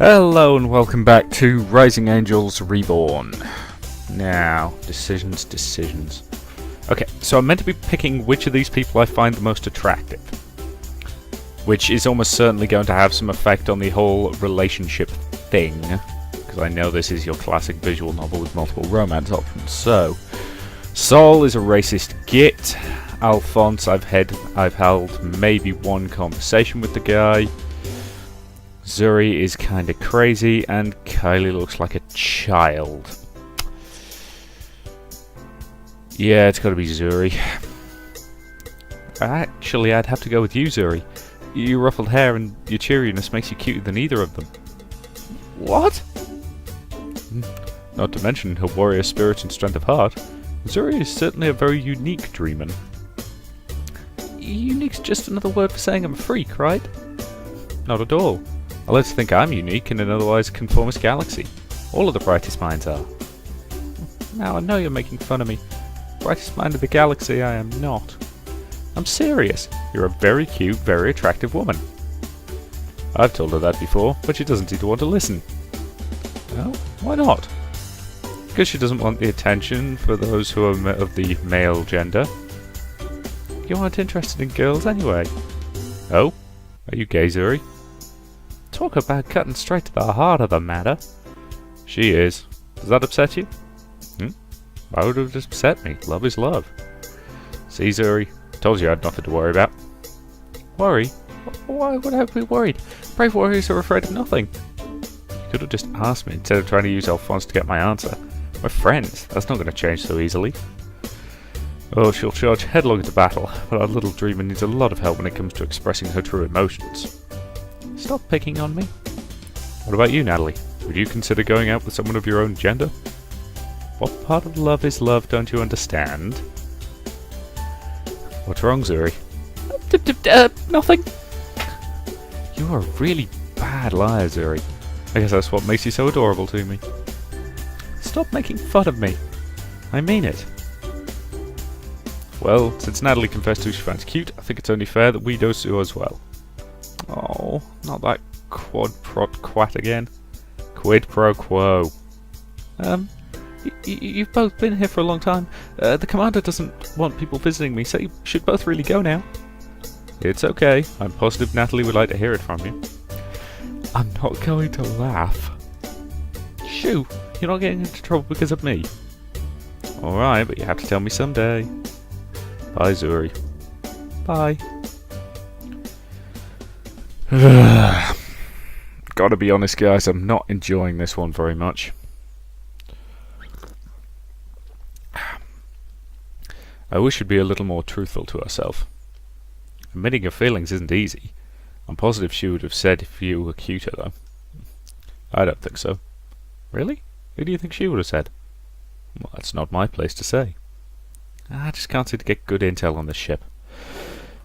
Hello and welcome back to Rising Angels Reborn. Now, decisions. Okay, so I'm meant to be picking which of these people I find the most attractive, which is almost certainly going to have some effect on the whole relationship thing, because I know this is your classic visual novel with multiple romance options. So, Sol is a racist git. Alphonse, I've held maybe one conversation with the guy. Zuri is kinda crazy, and Kylie looks like a child. Yeah, it's gotta be Zuri. Actually, I'd have to go with you, Zuri. Your ruffled hair and your cheeriness makes you cuter than either of them. What? Not to mention her warrior spirit and strength of heart. Zuri is certainly a very unique dreamer. Unique's just another word for saying I'm a freak, right? Not at all. I like to think I'm unique in an otherwise conformist galaxy. All of the brightest minds are. Now I know you're making fun of me. Brightest mind of the galaxy I am not. I'm serious. You're a very cute, very attractive woman. I've told her that before, but she doesn't seem to want to listen. Well, why not? Because she doesn't want the attention for those who are of the male gender. You aren't interested in girls anyway. Oh? Are you gay, Zuri? Talk about cutting straight to the heart of the matter. She is. Does that upset you? Why would it upset me? Love is love. See, Zuri? Told you I had nothing to worry about. Worry? Why would I be worried? Brave warriors are afraid of nothing. You could have just asked me instead of trying to use Alphonse to get my answer. We're friends. That's not going to change so easily. Oh, she'll charge headlong into battle, but our little dreamer needs a lot of help when it comes to expressing her true emotions. Stop picking on me. What about you, Natalie? Would you consider going out with someone of your own gender? What part of love is love, don't you understand? What's wrong, Zuri? Nothing. You are a really bad liar, Zuri. I guess that's what makes you so adorable to me. Stop making fun of me. I mean it. Well, since Natalie confessed who she finds cute, I think it's only fair that we do so as well. Oh, not that quad prod quat again. Quid pro quo. You've both been here for a long time. The commander doesn't want people visiting me, so you should both really go now. It's okay. I'm positive Natalie would like to hear it from you. I'm not going to laugh. Shoo, you're not getting into trouble because of me. Alright, but you have to tell me someday. Bye, Zuri. Bye. Gotta be honest, guys, I'm not enjoying this one very much. I wish she'd be a little more truthful to herself. Admitting her feelings isn't easy. I'm positive she would have said if you were cuter, though. I don't think so. Really? Who do you think she would have said? Well, that's not my place to say. I just can't seem to get good intel on this ship.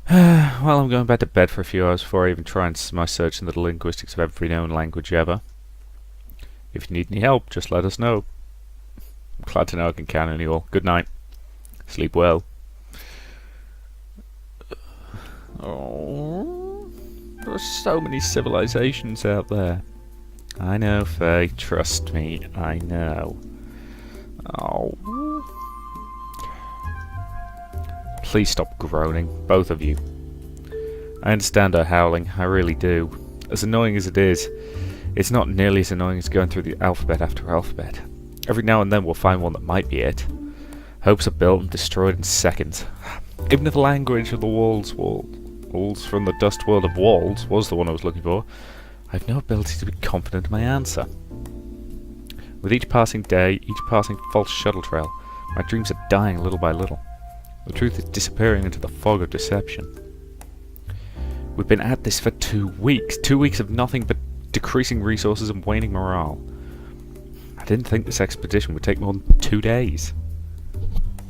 Well, I'm going back to bed for a few hours before I even try and my search into the linguistics of every known language ever. If you need any help, just let us know. I'm glad to know I can count on you all. Good night. Sleep well. Oh, there are so many civilizations out there. I know, Faye. Trust me, I know. Oh. Please stop groaning, both of you. I understand her howling, I really do. As annoying as it is, it's not nearly as annoying as going through the alphabet after alphabet. Every now and then we'll find one that might be it. Hopes are built and destroyed in seconds. Even if the language of the walls from the dust world of walls was the one I was looking for, I have no ability to be confident in my answer. With each passing day, each passing false shuttle trail, my dreams are dying little by little. The truth is disappearing into the fog of deception. We've been at this for 2 weeks. 2 weeks of nothing but decreasing resources and waning morale. I didn't think this expedition would take more than 2 days.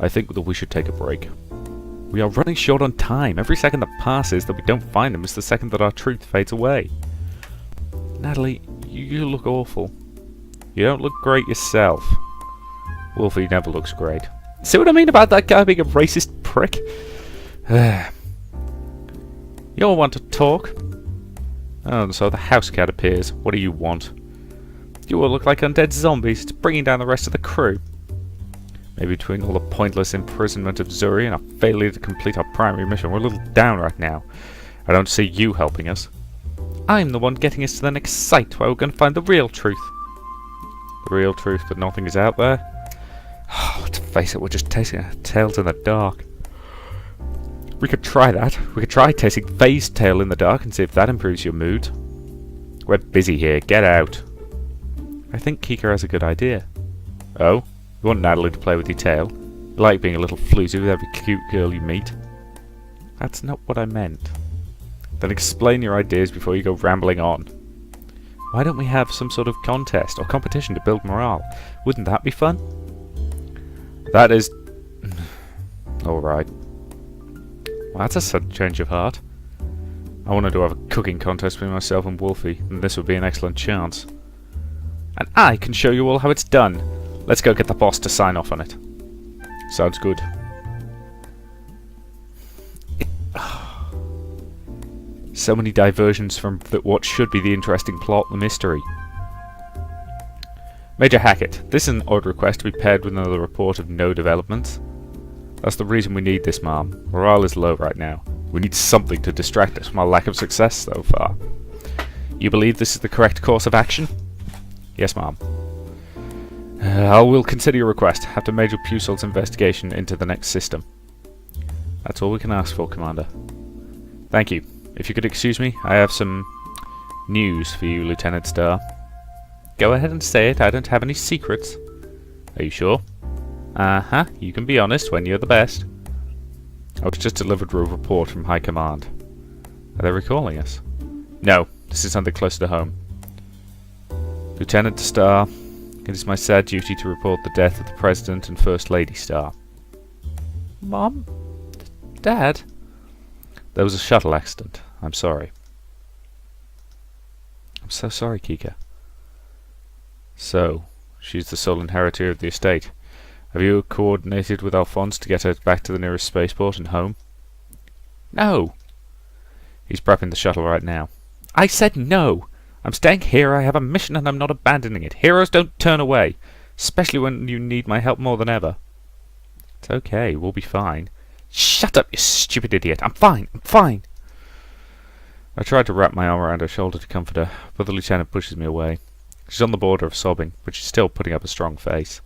I think that we should take a break. We are running short on time. Every second that passes that we don't find them is the second that our truth fades away. Natalie, you look awful. You don't look great yourself. Wolfie never looks great. See what I mean about that guy being a racist prick? You all want to talk? Oh, and so the house cat appears. What do you want? You all look like undead zombies. It's bringing down the rest of the crew. Maybe between all the pointless imprisonment of Zuri and our failure to complete our primary mission, we're a little down right now. I don't see you helping us. I'm the one getting us to the next site where we're going to find the real truth. The real truth that nothing is out there? Let's face it, we're just tasting our tails in the dark. We could try that. We could try tasting Faye's tail in the dark and see if that improves your mood. We're busy here. Get out. I think Kika has a good idea. Oh? You want Natalie to play with your tail? You like being a little floozy with every cute girl you meet? That's not what I meant. Then explain your ideas before you go rambling on. Why don't we have some sort of contest or competition to build morale? Wouldn't that be fun? That is... Alright. Well, that's a sudden change of heart. I wanted to have a cooking contest between myself and Wolfie, and this would be an excellent chance. And I can show you all how it's done. Let's go get the boss to sign off on it. Sounds good. So many diversions from what should be the interesting plot, the mystery. Major Hackett, this is an odd request to be paired with another report of no developments. That's the reason we need this, Ma'am. Morale is low right now. We need something to distract us from our lack of success so far. You believe this is the correct course of action? Yes, Ma'am. I will consider your request after Major Pucel's investigation into the next system. That's all we can ask for, Commander. Thank you. If you could excuse me, I have some news for you, Lieutenant Starr. Go ahead and say it, I don't have any secrets. Are you sure? Uh-huh, you can be honest when you're the best. I was just delivered a report from High Command. Are they recalling us? No, this is something closer to home. Lieutenant Starr, it is my sad duty to report the death of the President and First Lady Starr. Mom? Dad? There was a shuttle accident. I'm sorry. I'm so sorry, Kika. So, she's the sole inheritor of the estate. Have you coordinated with Alphonse to get her back to the nearest spaceport and home? No! He's prepping the shuttle right now. I said no! I'm staying here, I have a mission and I'm not abandoning it. Heroes don't turn away, especially when you need my help more than ever. It's okay, we'll be fine. Shut up, you stupid idiot! I'm fine! I'm fine! I tried to wrap my arm around her shoulder to comfort her, but the lieutenant pushes me away. She's on the border of sobbing, but she's still putting up a strong face.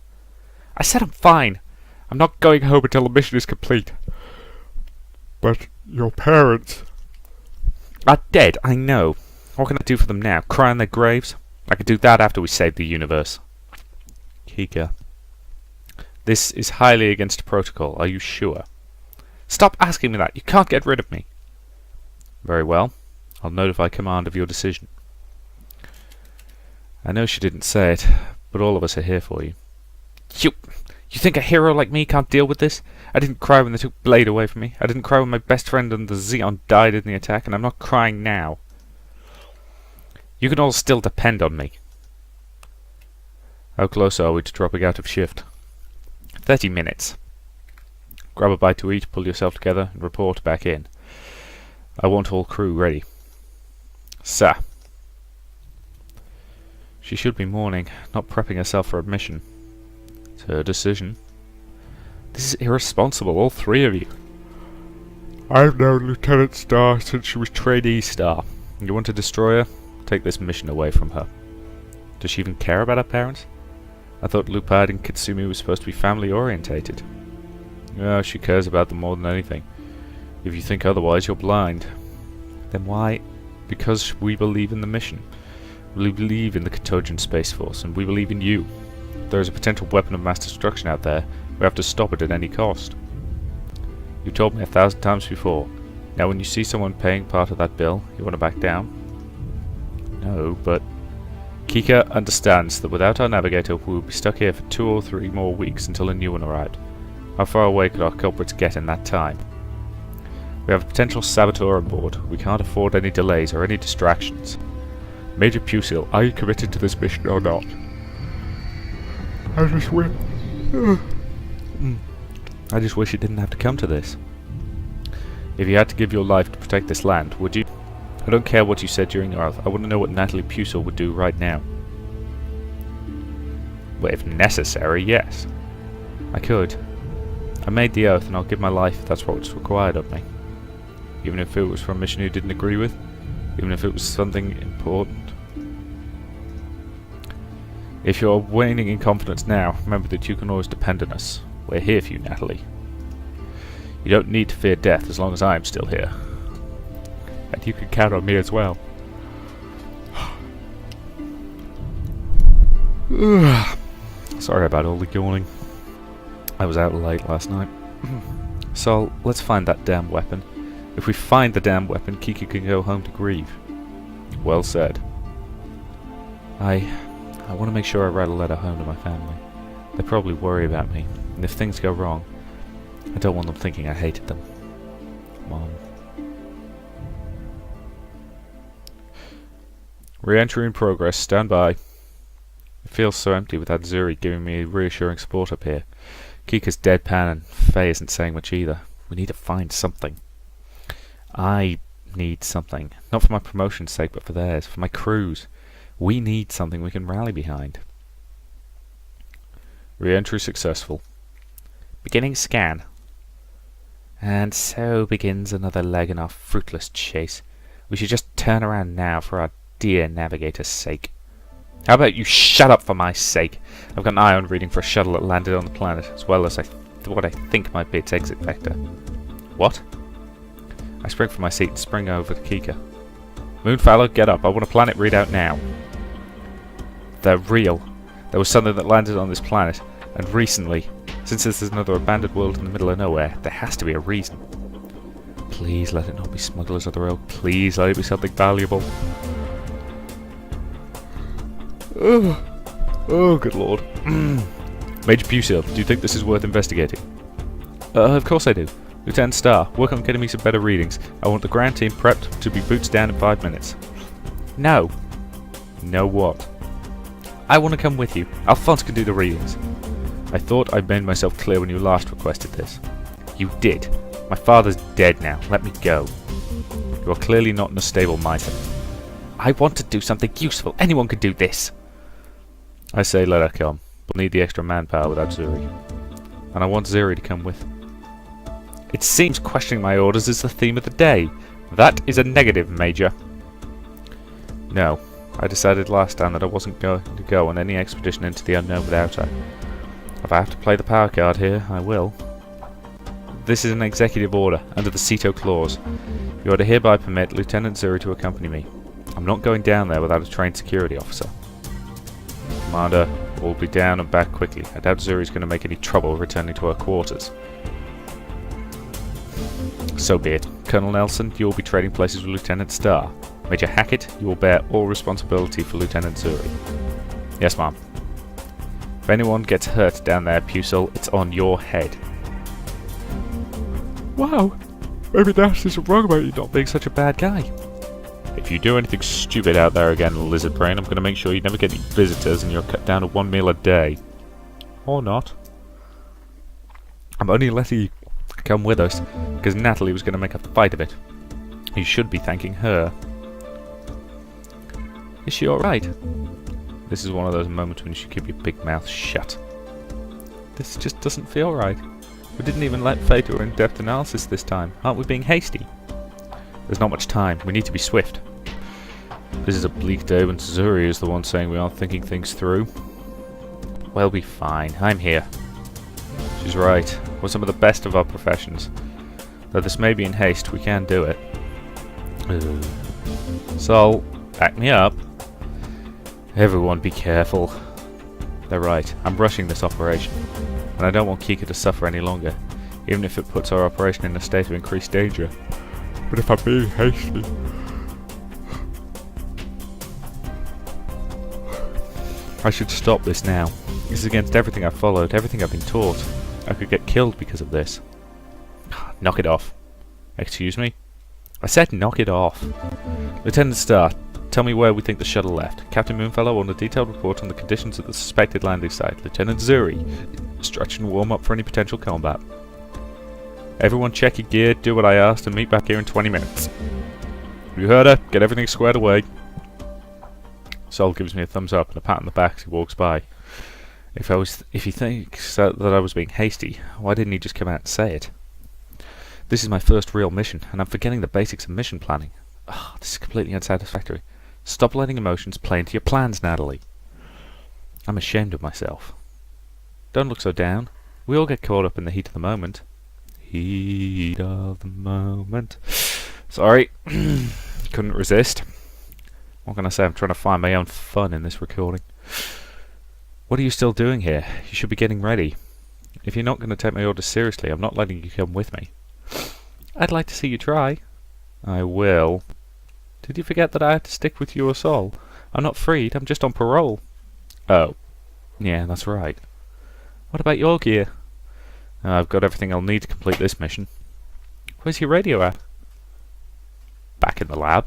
I said I'm fine! I'm not going home until the mission is complete. But your parents... are dead, I know. What can I do for them now? Cry on their graves? I could do that after we save the universe. Kika. This is highly against protocol, are you sure? Stop asking me that! You can't get rid of me! Very well. I'll notify command of your decision. I know she didn't say it, but all of us are here for you. You think a hero like me can't deal with this? I didn't cry when they took Blade away from me. I didn't cry when my best friend and the Xeon died in the attack, and I'm not crying now. You can all still depend on me. How close are we to dropping out of shift? 30 minutes. Grab a bite to eat, pull yourself together, and report back in. I want all crew ready. Sir. She should be mourning, not prepping herself for a mission. It's her decision. This is irresponsible, all three of you. I've known Lieutenant Starr since she was Trainee Starr. You want to destroy her? Take this mission away from her. Does she even care about her parents? I thought Lupard and Kitsumi were supposed to be family-orientated. Yeah, she cares about them more than anything. If you think otherwise, you're blind. Then why? Because we believe in the mission. We believe in the Katojan Space Force, and we believe in you. If there is a potential weapon of mass destruction out there, we have to stop it at any cost. You told me 1,000 times before. Now when you see someone paying part of that bill, you want to back down? No, but... Kika understands that without our navigator we will be stuck here for 2 or 3 more weeks until a new one arrived. How far away could our culprits get in that time? We have a potential saboteur on board. We can't afford any delays or any distractions. Major Pucil, are you committed to this mission or not? I just wish... I just wish it didn't have to come to this. If you had to give your life to protect this land, would you? I I don't care what you said during your oath. I want to know what Natalie Pusel would do right now. Well, if necessary, yes. I could. I made the oath and I'll give my life if that's what's required of me. Even if it was for a mission you didn't agree with. Even if it was something important. If you're waning in confidence now, remember that you can always depend on us. We're here for you, Natalie. You don't need to fear death as long as I'm still here. And you can count on me as well. Sorry about all the yawning. I was out late last night. So, let's find that damn weapon. If we find the damn weapon, Kiki can go home to grieve. Well said. I want to make sure I write a letter home to my family. They probably worry about me, and if things go wrong, I don't want them thinking I hated them. Mom. Re-entry in progress. Stand by. It feels so empty without Zuri giving me reassuring support up here. Kika's deadpan and Faye isn't saying much either. We need to find something. I need something. Not for my promotion's sake, but for theirs. For my crew's. We need something we can rally behind. Re-entry successful. Beginning scan. And so begins another leg in our fruitless chase. We should just turn around now for our dear navigator's sake. How about you shut up for my sake? I've got an ion reading for a shuttle that landed on the planet, as well as what I think might be its exit vector. What? I spring from my seat and spring over to Kika. Moonfallow, get up. I want a planet readout now. They're real. There was something that landed on this planet, and recently, since this is another abandoned world in the middle of nowhere, there has to be a reason. Please let it not be smugglers of the rail. Please let it be something valuable. Oh, good lord. Major Pusel, do you think this is worth investigating? Of course I do. Lieutenant Starr, work on getting me some better readings. I want the ground team prepped to be boots down in 5 minutes. No. No what? I want to come with you. Alphonse can do the readings. I thought I made myself clear when you last requested this. You did. My father's dead now. Let me go. You are clearly not in a stable mindset. I want to do something useful. Anyone could do this. I say let her come. We'll need the extra manpower without Zuri. And I want Zuri to come with. It seems questioning my orders is the theme of the day. That is a negative, Major. No. I decided last time that I wasn't going to go on any expedition into the unknown without her. If I have to play the power card here, I will. This is an executive order, under the Ceto Clause. You are to hereby permit Lieutenant Zuri to accompany me. I'm not going down there without a trained security officer. Commander, we'll be down and back quickly. I doubt Zuri's going to make any trouble returning to her quarters. So be it. Colonel Nelson, you will be trading places with Lieutenant Starr. Major Hackett, you will bear all responsibility for Lieutenant Zuri. Yes, ma'am. If anyone gets hurt down there, Pusel, it's on your head. Wow. Maybe that isn't wrong about you not being such a bad guy. If you do anything stupid out there again, Lizard Brain, I'm going to make sure you never get any visitors and you're cut down to 1 meal a day. Or not. I'm only letting you come with us because Natalie was going to make a fight of it. You should be thanking her. Is she alright? This is one of those moments when you should keep your big mouth shut. This just doesn't feel right. We didn't even let Faye do her in-depth analysis this time. Aren't we being hasty? There's not much time. We need to be swift. This is a bleak day when Zuri is the one saying we aren't thinking things through. We'll be fine. I'm here. She's right. We're some of the best of our professions. Though this may be in haste, we can do it. So, back me up. Everyone be careful. They're right. I'm rushing this operation. And I don't want Kika to suffer any longer, even if it puts our operation in a state of increased danger. But if I'm being hasty... I should stop this now. This is against everything I've followed, everything I've been taught. I could get killed because of this. Knock it off. Excuse me? I said knock it off. Lieutenant Starr, tell me where we think the shuttle left. Captain Moonfellow on a detailed report on the conditions at the suspected landing site. Lieutenant Zuri, stretch and warm up for any potential combat. Everyone check your gear, do what I asked, and meet back here in 20 minutes. You heard her. Get everything squared away. Sol gives me a thumbs up and a pat on the back as he walks by. If he thinks that I was being hasty, why didn't he just come out and say it? This is my first real mission, and I'm forgetting the basics of mission planning. Oh, this is completely unsatisfactory. Stop letting emotions play into your plans, Natalie. I'm ashamed of myself. Don't look so down. We all get caught up in the heat of the moment. Heat of the moment. Sorry. Couldn't resist. What can I say? I'm trying to find my own fun in this recording. What are you still doing here? You should be getting ready. If you're not going to take my orders seriously, I'm not letting you come with me. I'd like to see you try. I will. Did you forget that I have to stick with you or Sol? I'm not freed, I'm just on parole. Oh. Yeah, that's right. What about your gear? I've got everything I'll need to complete this mission. Where's your radio at? Back in the lab.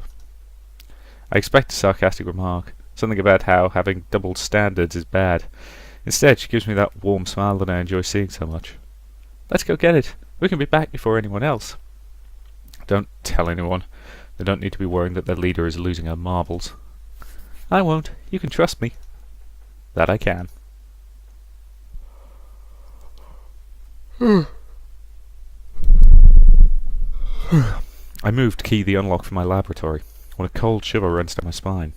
I expect a sarcastic remark. Something about how having double standards is bad. Instead, she gives me that warm smile that I enjoy seeing so much. Let's go get it. We can be back before anyone else. Don't tell anyone. They don't need to be worrying that their leader is losing her marbles. I won't. You can trust me. That I can. I moved to key the unlock for my laboratory when a cold shiver runs down my spine.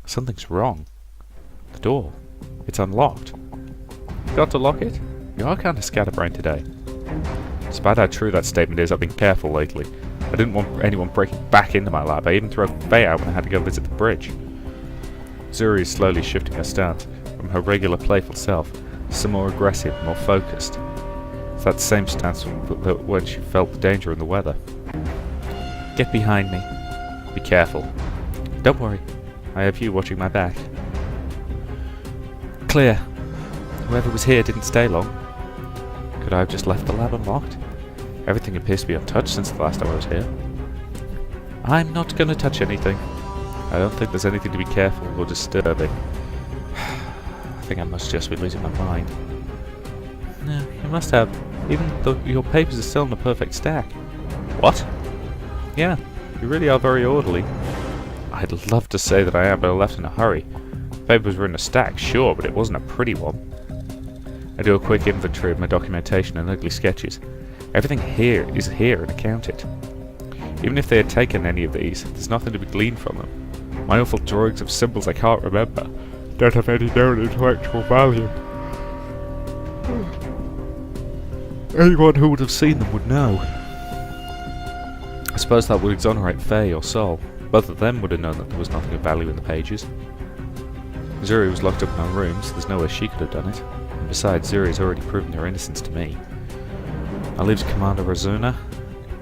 Something's wrong. The door. It's unlocked. Got to lock it? You are kind of scatterbrained today. Despite how true that statement is, I've been careful lately. I didn't want anyone breaking back into my lab. I even threw Faye out when I had to go visit the bridge. Zuri is slowly shifting her stance from her regular playful self to some more aggressive, more focused. It's that same stance when she felt the danger in the weather. Get behind me. Be careful. Don't worry. I have you watching my back. Clear. Whoever was here didn't stay long. Could I have just left the lab unlocked? Everything appears to be untouched since the last time I was here. I'm not going to touch anything. I don't think there's anything to be careful or disturbing. I think I must just be losing my mind. No, you must have. Even though your papers are still in the perfect stack. What? Yeah, you really are very orderly. I'd love to say that I am, but I left in a hurry. Papers were in a stack, sure, but it wasn't a pretty one. I do a quick inventory of my documentation and ugly sketches. Everything here is here and accounted. Even if they had taken any of these, there's nothing to be gleaned from them. My awful drawings of symbols I can't remember don't have any known intellectual value. Anyone who would have seen them would know. I suppose that would exonerate Faye or Sol. Both of them would have known that there was nothing of value in the pages. Zuri was locked up in her room, so there's no way she could have done it. And besides, Zuri has already proven her innocence to me. I leave Commander Razuna,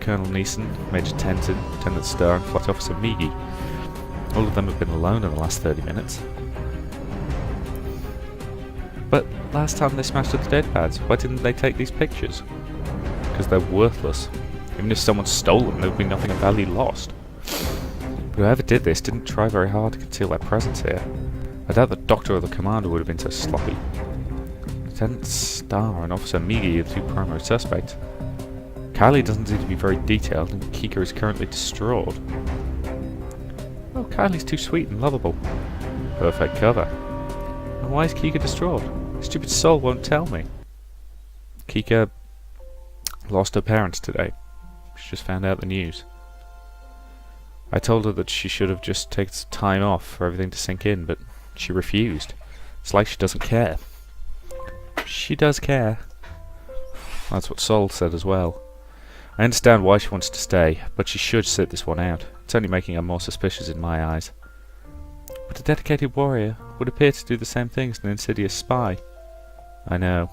Colonel Neeson, Major Tenzin, Lieutenant Starr, and Flight Officer Migi. All of them have been alone in the last 30 minutes. But last time they smashed up the dead pads, why didn't they take these pictures? Because they're worthless. Even if someone stole them, there would be nothing of value lost. But whoever did this didn't try very hard to conceal their presence here. I doubt the doctor or the commander would have been so sloppy. Lieutenant Starr and Officer Migi are the two primary suspects. Kylie doesn't seem to be very detailed, and Kika is currently distraught. Oh, Kylie's too sweet and lovable. Perfect cover. And why is Kika distraught? Stupid Sol won't tell me. Kika lost her parents today. She just found out the news. I told her that she should have just taken some time off for everything to sink in, but she refused. It's like she doesn't care. She does care. That's what Sol said as well. I understand why she wants to stay, but she should sit this one out. It's only making her more suspicious in my eyes. But a dedicated warrior would appear to do the same thing as an insidious spy. I know.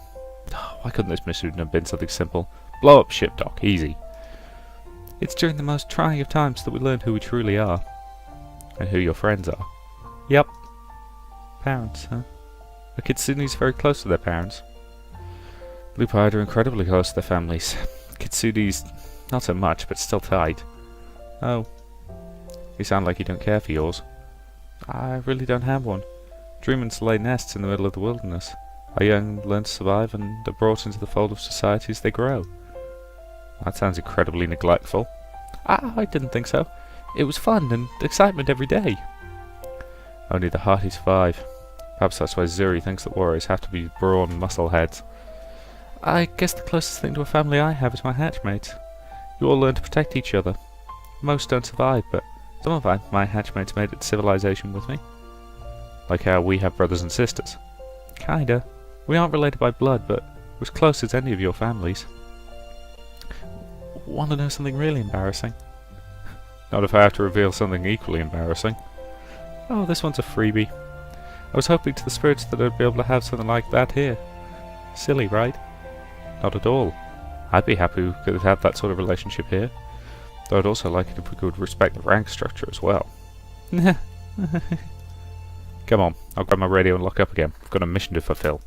Oh, why couldn't this mission have been something simple? Blow up ship dock, easy. It's during the most trying of times that we learn who we truly are. And who your friends are. Yep. Parents, huh? The Kitsune's very close to their parents. Blue-Pied are incredibly close to their families. Kitsune's not so much, but still tight. Oh. You sound like you don't care for yours. I really don't have one. Dreamers lay nests in the middle of the wilderness. Our young learn to survive and are brought into the fold of society as they grow. That sounds incredibly neglectful. I didn't think so. It was fun and excitement every day. Only the hearty survive. Perhaps that's why Zuri thinks that warriors have to be brawn muscle heads. I guess the closest thing to a family I have is my hatchmates. You all learn to protect each other. Most don't survive, but some of my hatchmates made it to civilization with me. Like how we have brothers and sisters. Kinda. We aren't related by blood, but we're as close as any of your families. Want to know something really embarrassing? Not if I have to reveal something equally embarrassing. Oh, this one's a freebie. I was hoping to the spirits that I'd be able to have something like that here. Silly, right? Not at all. I'd be happy we could have that sort of relationship here. Though I'd also like it if we could respect the rank structure as well. Come on, I'll grab my radio and lock up again. I've got a mission to fulfill.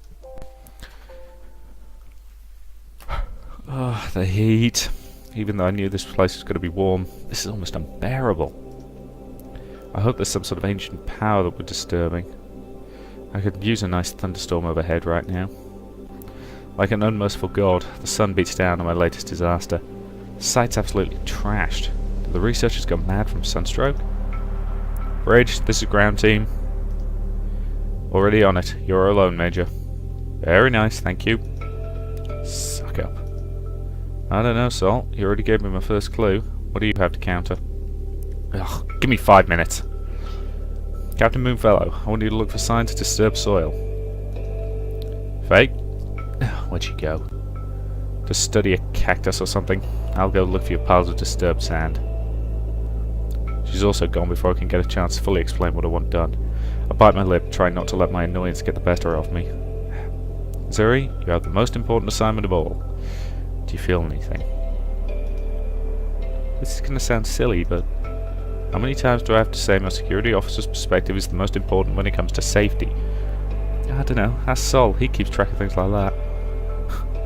Oh, the heat. Even though I knew this place was going to be warm, this is almost unbearable. I hope there's some sort of ancient power that we're disturbing. I could use a nice thunderstorm overhead right now. Like an unmerciful god, the sun beats down on my latest disaster. The site's absolutely trashed. Did the researchers go mad from sunstroke? Bridge, this is ground team. Already on it. You're alone, Major. Very nice, thank you. Suck up. I don't know, Salt. You already gave me my first clue. What do you have to counter? Ugh, give me 5 minutes. Captain Moonfellow, I want you to look for signs of disturbed soil. Fake? Where'd she go? To study a cactus or something. I'll go look for your piles of disturbed sand. She's also gone before I can get a chance to fully explain what I want done. I bite my lip, trying not to let my annoyance get the better of me. Zuri, you have the most important assignment of all. Do you feel anything? This is gonna sound silly, but how many times do I have to say my security officer's perspective is the most important when it comes to safety? I don't know, ask Sol, he keeps track of things like that.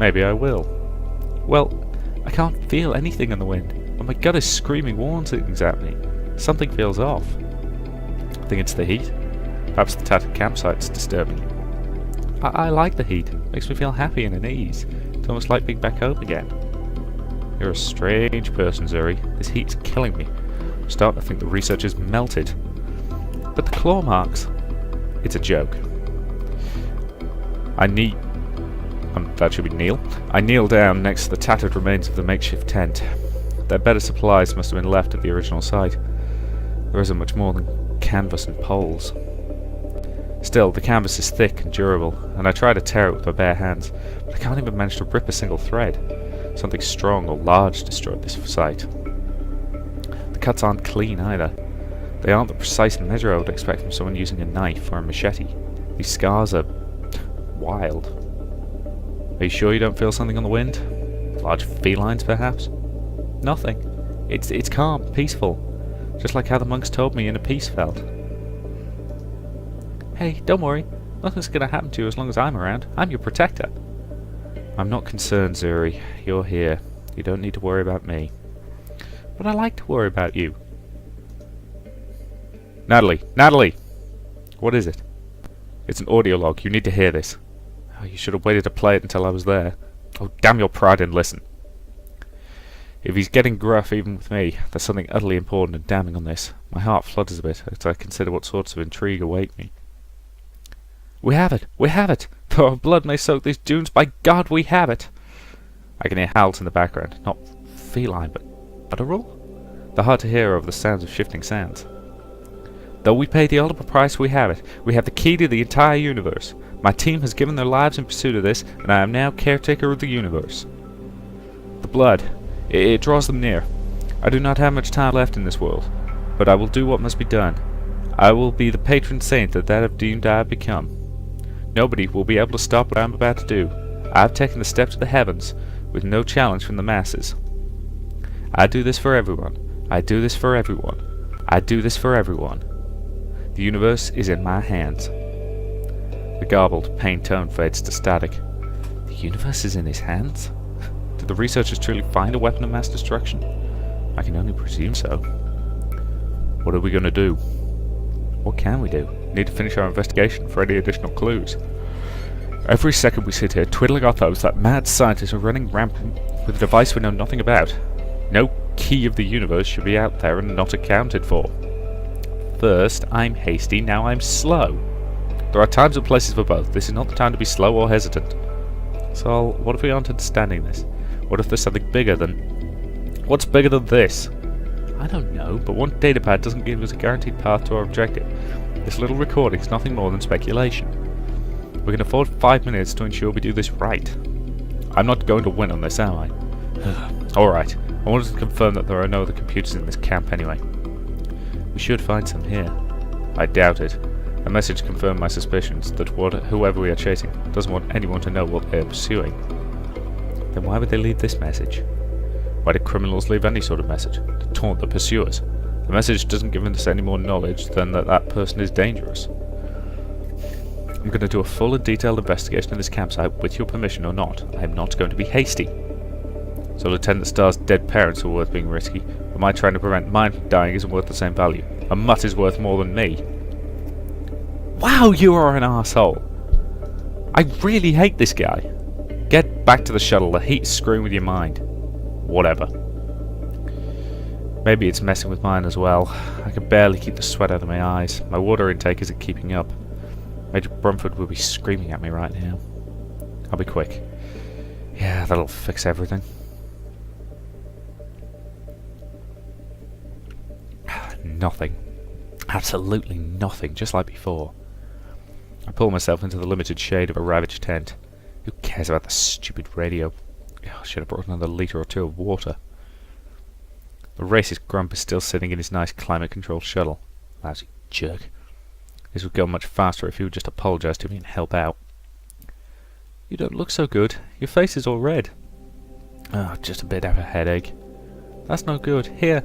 Maybe I will. Well, I can't feel anything in the wind, but my gut is screaming warnings at me. Something feels off. I think it's the heat. Perhaps the tattered campsite's disturbing. I like the heat. It makes me feel happy and at ease. It's almost like being back home again. You're a strange person, Zuri. This heat's killing me. I'm starting to think the researchers melted. But the claw marks... It's a joke. that should be kneel. I kneel down next to the tattered remains of the makeshift tent. Their better supplies must have been left at the original site. There isn't much more than canvas and poles. Still, the canvas is thick and durable, and I try to tear it with my bare hands, but I can't even manage to rip a single thread. Something strong or large destroyed this site. The cuts aren't clean either. They aren't the precise measure I would expect from someone using a knife or a machete. These scars are... wild. Are you sure you don't feel something on the wind? Large felines, perhaps? Nothing. It's calm, peaceful. Just like how the monks told me Inner Peace felt. Hey, don't worry. Nothing's gonna happen to you as long as I'm around. I'm your protector. I'm not concerned, Zuri. You're here. You don't need to worry about me. But I like to worry about you. Natalie! Natalie! What is it? It's an audio log. You need to hear this. Oh, you should have waited to play it until I was there. Oh, damn your pride and listen. If he's getting gruff even with me, there's something utterly important and damning on this. My heart flutters a bit as I consider what sorts of intrigue await me. We have it! We have it! Though our blood may soak these dunes, by God, we have it! I can hear howls in the background. Not feline, but guttural? They're hard to hear over the sounds of shifting sands. Though we pay the ultimate price, we have it. We have the key to the entire universe. My team has given their lives in pursuit of this, and I am now caretaker of the universe. The blood, it draws them near. I do not have much time left in this world, but I will do what must be done. I will be the patron saint that have deemed I have become. Nobody will be able to stop what I am about to do. I have taken the step to the heavens, with no challenge from the masses. I do this for everyone. I do this for everyone. I do this for everyone. The universe is in my hands. The garbled, pained tone fades to static. The universe is in his hands? Did the researchers truly find a weapon of mass destruction? I can only presume so. What are we going to do? What can we do? We need to finish our investigation for any additional clues. Every second we sit here twiddling our thumbs, that mad scientists are running rampant with a device we know nothing about. No key of the universe should be out there and not accounted for. First, I'm hasty, now I'm slow. There are times and places for both. This is not the time to be slow or hesitant. So, what if we aren't understanding this? What if there's something bigger than... What's bigger than this? I don't know, but one datapad doesn't give us a guaranteed path to our objective. This little recording is nothing more than speculation. We can afford 5 minutes to ensure we do this right. I'm not going to win on this, am I? Alright, I wanted to confirm that there are no other computers in this camp anyway. We should find some here. I doubt it. A message confirmed my suspicions that whoever we are chasing doesn't want anyone to know what they are pursuing. Then why would they leave this message? Why do criminals leave any sort of message? To taunt the pursuers. The message doesn't give us any more knowledge than that person is dangerous. I'm going to do a full and detailed investigation of this campsite, with your permission or not. I am not going to be hasty. So Lieutenant Starr's dead parents are worth being risky, but my trying to prevent mine from dying isn't worth the same value. A mutt is worth more than me. Wow, you are an arsehole! I really hate this guy. Get back to the shuttle, the heat's screwing with your mind. Whatever. Maybe it's messing with mine as well. I can barely keep the sweat out of my eyes. My water intake isn't keeping up. Major Brumford will be screaming at me right now. I'll be quick. Yeah, that'll fix everything. Nothing. Absolutely nothing, just like before. I pull myself into the limited shade of a ravaged tent. Who cares about the stupid radio? Oh, I should have brought another litre or two of water. The racist grump is still sitting in his nice climate-controlled shuttle. Lousy jerk. This would go much faster if he would just apologise to me and help out. You don't look so good. Your face is all red. Oh, just a bit of a headache. That's no good. Here.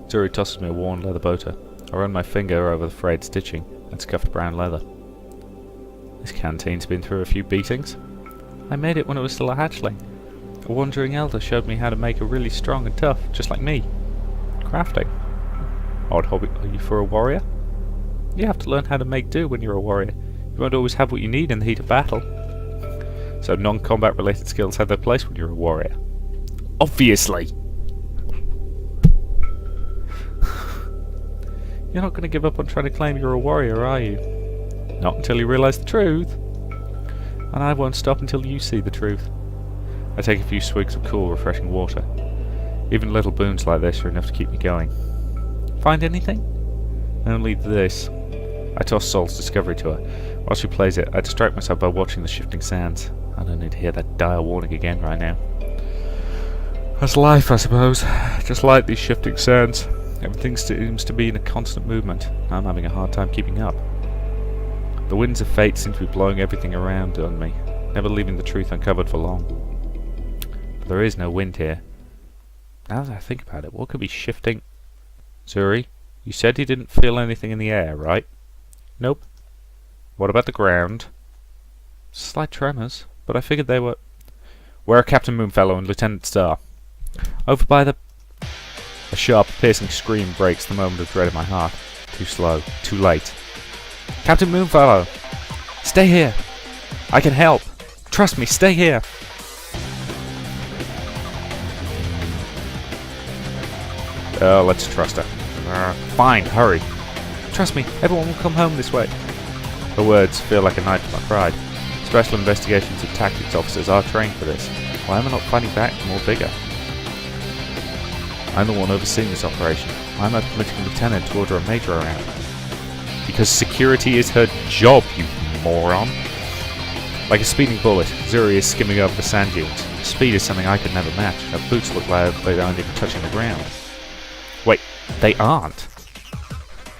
Zuri tosses me a worn leather boater. I run my finger over the frayed stitching and scuffed brown leather. This canteen's been through a few beatings. I made it when I was still a hatchling. A wandering elder showed me how to make it really strong and tough, just like me. Crafting. Odd hobby for a warrior? You have to learn how to make do when you're a warrior. You won't always have what you need in the heat of battle. So non-combat related skills have their place when you're a warrior. Obviously! You're not going to give up on trying to claim you're a warrior, are you? Not until you realise the truth. And I won't stop until you see the truth. I take a few swigs of cool, refreshing water. Even little boons like this are enough to keep me going. Find anything? Only this. I toss Sol's discovery to her. While she plays it, I distract myself by watching the shifting sands. I don't need to hear that dire warning again right now. That's life, I suppose. Just like these shifting sands. Everything seems to be in a constant movement. I'm having a hard time keeping up. The winds of fate seem to be blowing everything around on me, never leaving the truth uncovered for long. But there is no wind here. Now that I think about it, what could be shifting? Zuri, you said you didn't feel anything in the air, right? Nope. What about the ground? Slight tremors, but I figured they were... Where are Captain Moonfellow and Lieutenant Starr? Over by the... A sharp, piercing scream breaks the moment of dread in my heart. Too slow. Too late. Captain Moonfellow! Stay here! I can help! Trust me, stay here! Let's trust her. Fine, hurry. Trust me, everyone will come home this way. Her words feel like a knife to my pride. Special Investigations and Tactics officers are trained for this. Why am I not fighting back more vigor? I'm the one overseeing this operation. Why am I permitting a lieutenant to order a major around? Because security is her job, you moron. Like a speeding bullet, Zuri is skimming over the sand dunes. Speed is something I could never match. Her boots look like they aren't even touching the ground. Wait, they aren't?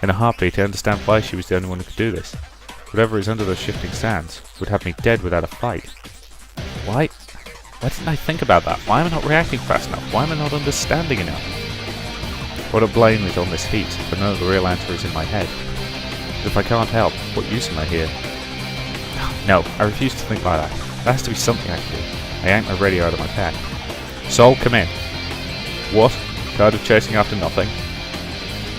In a heartbeat, I understand why she was the only one who could do this. Whatever is under those shifting sands would have me dead without a fight. Why didn't I think about that? Why am I not reacting fast enough? Why am I not understanding enough? What a blame is on this heat, but none of the real answer is in my head. But if I can't help, what use am I here? No, I refuse to think like that. There has to be something I can do. I yank my radio out of my pack. Sol, come in. What? Tired of chasing after nothing?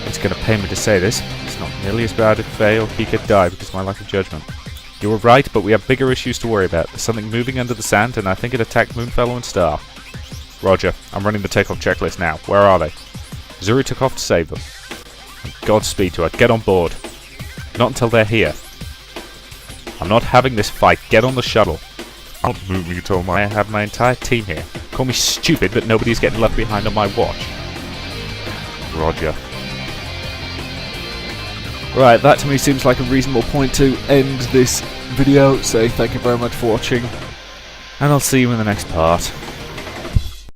It's going to pain me to say this. It's not nearly as bad if Faye or Kika die because of my lack of judgment. You were right, but we have bigger issues to worry about. There's something moving under the sand, and I think it attacked Moonfellow and Star. Roger. I'm running the takeoff checklist now. Where are they? Zuri took off to save them. Godspeed to her. Get on board. Not until they're here. I'm not having this fight. Get on the shuttle. I'm not moving at all. I have my entire team here. Call me stupid, but nobody's getting left behind on my watch. Roger. Right, that to me seems like a reasonable point to end this video. So thank you very much for watching, and I'll see you in the next part.